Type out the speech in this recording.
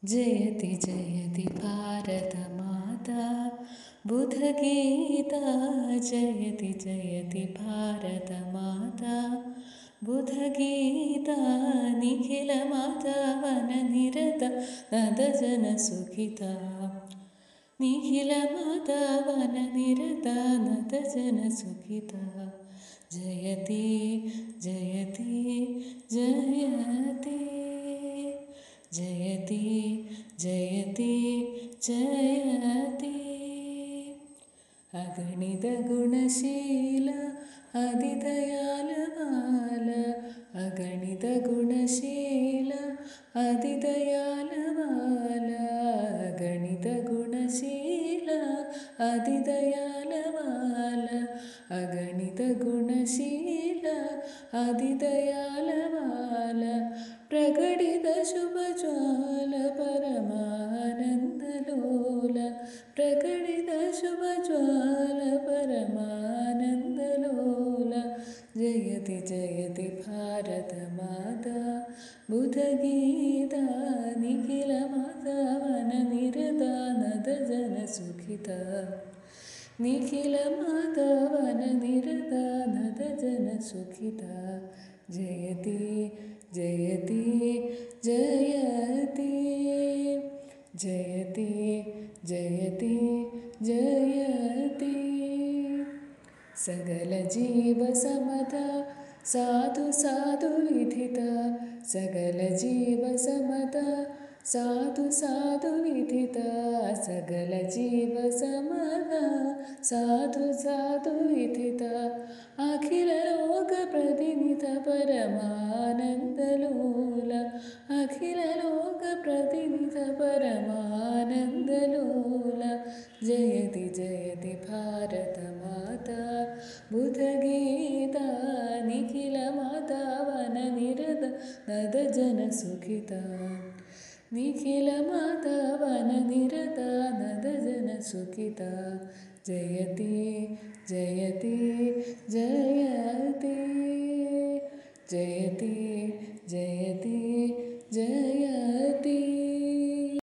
जयति जयति भारतमाता बुधगीता जयति जयति भारतमाता बुधगीता निखिलमाधवननिरता नदजनसुखिता निखिलमाधवननिरता नदजनसुखिता जयति जयति जयति जयति जयति जयति अगणितगुणशील अतिदयालुबाल अगणितगुणशील अतिदयालुबाल अगणितगुणशील अतिदयालुबाल अगणितगुणशील अतिदयालुबाल प्रकटितशुभज्वाल परमानन्दलोल प्रकटितशुभज्वाल परमानन्दलोल जयति जयति भारतमाता बुधगीता निखिलमाधवननिरता नदजनसुखिता निखिलमाधवननिरता नदजनसुखिता जयति जयति जयति जयति जयति जयति सकलजीवसमता साधु साधु विधिता सकलजीवसमता साधु साधु विधिता सकलजीवसमता साधु साधु विधिता अखिललोकप्रतिनिध परमानन्दलोल अखिललोकप्रतिनिध परमानन्दलोल जयति जयति भारतमाता बुधगीता निखिलमाधवननिरता नदजनसुखिता निखिलमाधवननिरता नदजनसुखिता जयति जयति जयति जयति जयति